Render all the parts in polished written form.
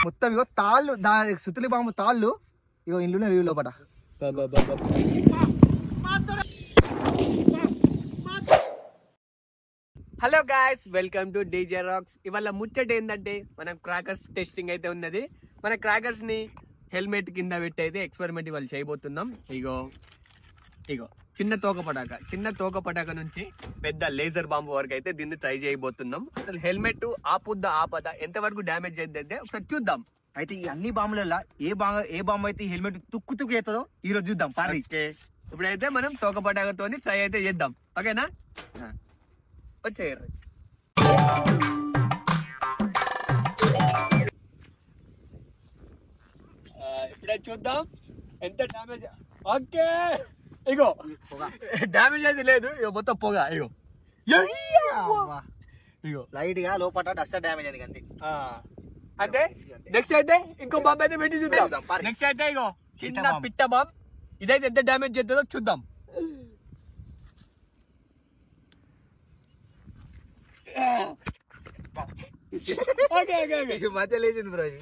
మొత్తం ఇగో తాళ్ళు సుతులి బాంబు తాళ్ళు ఇగో ఇంట్లోనే రివ్యూ లోపట. Hello guys, welcome to DJ Rocks. ఇవాళ ముచ్చట ఏంటంటే మనం క్రాకర్స్ టెస్టింగ్ అయితే ఉన్నది. మన క్రాకర్స్ ని హెల్మెట్ కింద పెట్టి అయితే ఎక్స్పెరిమెంట్ ఇవాళ చేయబోతున్నాం. ఇగో చిన్న తోక పటాక నుంచి పెద్ద లేజర్ బాంబు వరకు అయితే దీన్ని ట్రై చేయబోతున్నాం. అసలు హెల్మెట్ ఆపద ఎంత వరకు డ్యామేజ్ అయితే ఒకసారి చూద్దాం. అయితే ఈ అన్ని బాంబులలో ఏ బాంబు అయితే హెల్మెట్ తుక్కు అవుతుందో ఈ రోజు చూద్దాం. ఇప్పుడైతే మనం తోక పటాకతో ట్రై అయితే చేద్దాం. ఓకేనా? వచ్చేయరు. ఇప్పుడే చూద్దాం ఎంత డ్యామేజ్. ఓకే, ఇగో డ్యామేజ్ అయితే లేదు. ఇగో మొత్తం పొగ. ఇగో లైట్ గా లోపల డస్ట్ డ్యామేజ్ అయింది అంతే. అంటే నెక్స్ట్ అయితే ఇంకో బాంబు అయితే పెట్టి చూద్దాం. నెక్స్ట్ అయితే ఇగో చిన్న పిట్ట బాంబ్. ఇదైతే ఎంత డ్యామేజ్ చేస్తుందో చూద్దాం. మధ్య లేచింది బ్రో. ఇది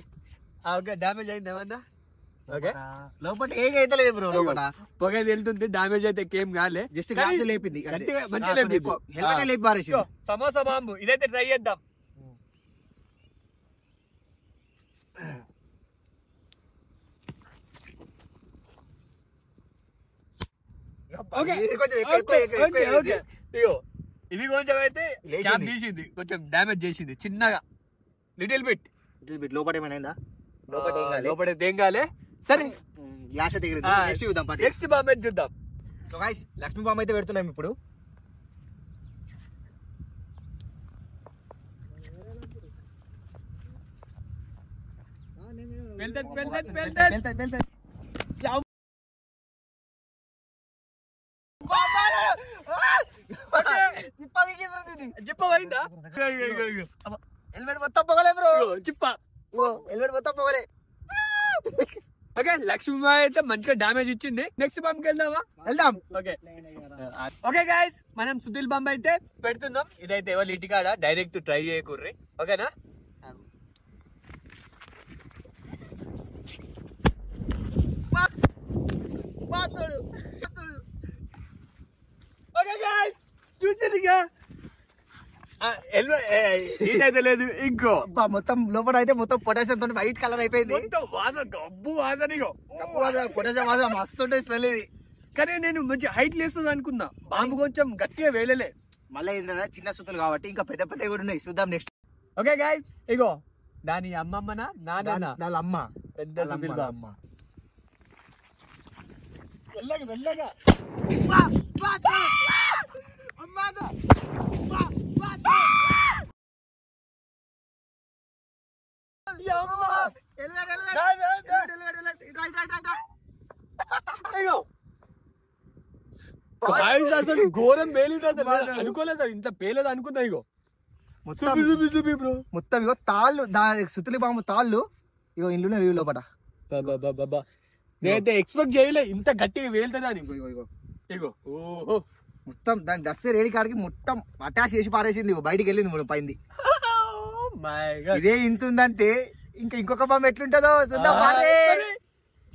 ఓకే, డ్యామేజ్ అయింది ఏమన్నా? ఓకే, లోపల ఏమైతే లేదు బ్రో. లోపల పొగ వెళ్తుంది, డ్యామేజ్ అయితే ఏం కాలే. జస్ట్ గ్యాస్ లేపింది, మంచిగా లేపింది. హెల్మెట్ లేపి పారేసి. సమోసా బాంబు ఇదైతే ట్రై చేద్దాం. ఇది కొంచెం అయితే తీసింది, కొంచెం డ్యామేజ్ చేసింది చిన్నగా, లిటిల్ బిట్. లోపల ఏమైనా లోపల ఏం కాలే. సరే, గ్లాస్ అయితే నెక్స్ట్ చూద్దాం. నెక్స్ట్ బాంబు అయితే చూద్దాం. సో గైస్, లక్ష్మీ బాంబు అయితే పెడుతున్నాం ఇప్పుడు. హెల్మెట్ మొత్తం పొగలే బ్రో. హెల్మెట్ మొత్తం పొగలే. ఓకే, లక్ష్మీబాయి అయితే మంచిగా డ్యామేజ్ ఇచ్చింది. నెక్స్ట్ బాంబుకి వెళ్దాం. ఓకే గైస్, మనం సుధీల్ బాంబు అయితే పెడుతున్నాం. ఇదైతే ఎవరు ఇటుకాడ డైరెక్ట్ ట్రై చేయకూర్రి. ఓకేనా? ఓకే గైస్, చూసిందిగా అయితే లేదు. ఇంకో మొత్తం లోపల అయితే మొత్తం పొటాషియం తో వైట్ కలర్ అయిపోయింది. మొత్తం వాసన, గబ్బు వాసన. పొటాషియం వాసన మస్తు ఉంటుంది స్మెల్ ఇది. కానీ నేను మంచి హైట్ లేస్తుంది అనుకున్నా. బాంబు కొంచెం గట్టిగా వేయలే. మళ్ళీ ఏంటంటే చిన్న సుతులు కాబట్టి ఇంకా పెద్ద పెద్ద కూడా ఉన్నాయి. చూద్దాం నెక్స్ట్. ఓకే గైస్, ఇగో దాని అమ్మమ్మనా నాన్న అమ్మ పెద్ద అమ్మ. వెళ్ళగా అసలు ఘోరం పేలింది. అనుకోలేదు సార్, ఇంత పేలేదు అనుకున్నా. ఇగో మొత్తం ఇగో తాళ్ళు సుతులి బాంబు తాళ్ళు ఇగో ఇంట్లోనే రివ్యూ లోపట. నేనైతే ఎక్స్పెక్ట్ చేయలే ఇంత గట్టిగా వేలుతుందని. ఇగో మొత్తం దాని డస్ట్ రేడి కాడికి మొత్తం అటాచ్ చేసి పారేసింది. బయటికి వెళ్ళింది పైంది. ఇదే ఇంత ఉందంటే ఇంకా ఇంకొక బాంబు ఎట్లుంటుందో చూద్దాం.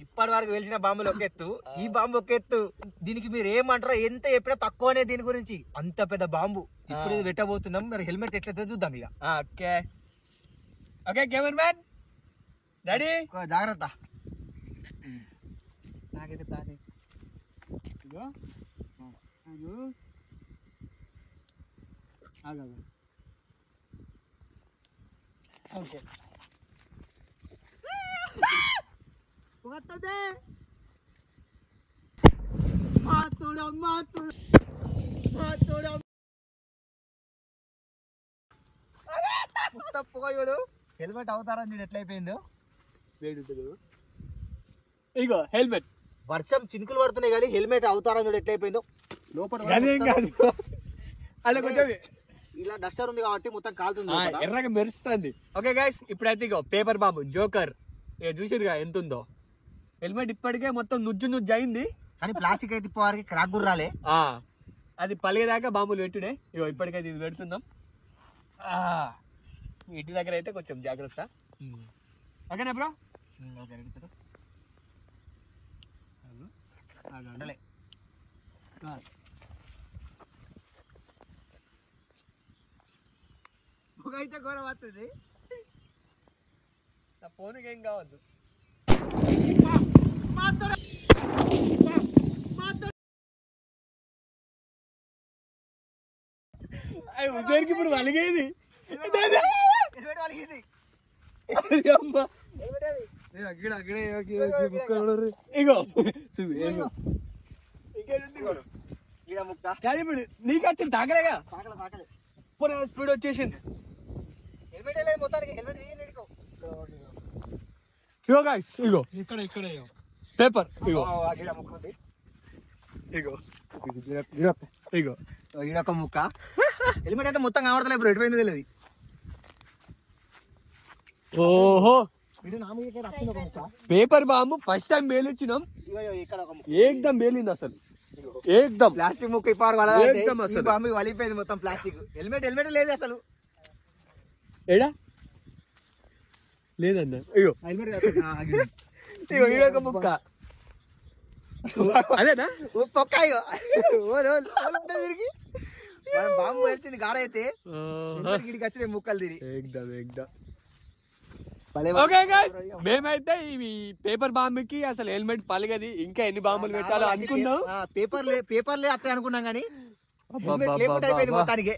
ఇప్పటి వరకు వెలిసిన బాంబులు ఒక ఎత్తు, ఈ బాంబు ఒక ఎత్తు. దీనికి మీరు ఏమంటారో ఎంత చెప్పినా తక్కువనే దీని గురించి. అంత పెద్ద బాంబు ఇప్పుడు ఇది పెట్టబోతున్నాం. మరి హెల్మెట్ ఎట్లయితే చూద్దాం ఇక. Okay camera man ready? జాగ్రత్త. నాకైతే ప్లాన్ పొగడు. హెల్మెట్ అవుతారని చూడు ఎట్లయిపోయిందో. ఇగో హెల్మెట్. వర్షం చినుకులు పడుతున్నాయి కానీ హెల్మెట్ అవుతారని చూడు ఎట్లయిపోయిందో. లోపల అలా కొంచెం ఇలా డస్టర్ ఉంది కాబట్టి మొత్తం కాలుతుంది, ఎర్రగా మెరుస్తుంది. ఓకే గైస్, ఇప్పుడైతే ఇగో పేపర్ బాంబు జోకర్ చూసిరుగా ఎంత ఉందో. హెల్మెట్ ఇప్పటికే మొత్తం నుజ్జు అయింది. కానీ ప్లాస్టిక్ అయితే ఇప్పటివరకు క్రాక్ గుర్రాలే. అది పలిగేదాకా బాంబులు పెట్టుడే. ఇగో ఇప్పటికైతే ఇది పెడుతున్నాం. ఇంటి దగ్గర అయితే కొంచెం జాగ్రత్త. ఓకేనా బ్రో? అయితే గొడవ వస్తుంది. నా ఫోన్కి ఏం కావద్దు. ఉదయానికి ఇప్పుడు వలిగేది. ఇగో ఇప్పుడు నీకు వచ్చింది తాకలేగా, స్పీడ్ వచ్చేసింది. ఇగో గాయ్స్, ఇగో ఇక్కడ పేపర్, ఇగో ఇగో ఇగో ఈడొక ముక్క. హెల్మెట్ అయితే మొత్తం కనబడతలేదు బ్రో, ఎటుపోయిందో తెలియదు. ఓహో పేపర్ బాంబు ఫస్ట్ టైం పేలిచ్చినాం. ఏకదం పేలింది అసలు, ఏకదం. ప్లాస్టిక్ ముక్క ఇప్పారు బాంబు వలిపోయింది మొత్తం ప్లాస్టిక్. హెల్మెట్ లేదు అసలు. ఏడా లేదన్న. ఇగో హెల్మెట్ ఇగో ఈడొక ముక్క. అదేనా పొక్క. ఇగో తిరిగి మనం బాంబు వచ్చింది గాడ అయితే గిడికి వచ్చిన ముక్కలు తిరిగి. ఓకే గైస్, మేమైతే ఇవి పేపర్ బాంబుకి అసలు హెల్మెట్ పలిగది. ఇంకా ఎన్ని బాంబులు పెట్టాలో అనుకున్నాం. పేపర్లే అత్తే అనుకున్నాం కానీ లేకుండా అయిపోయింది మొత్తానికి.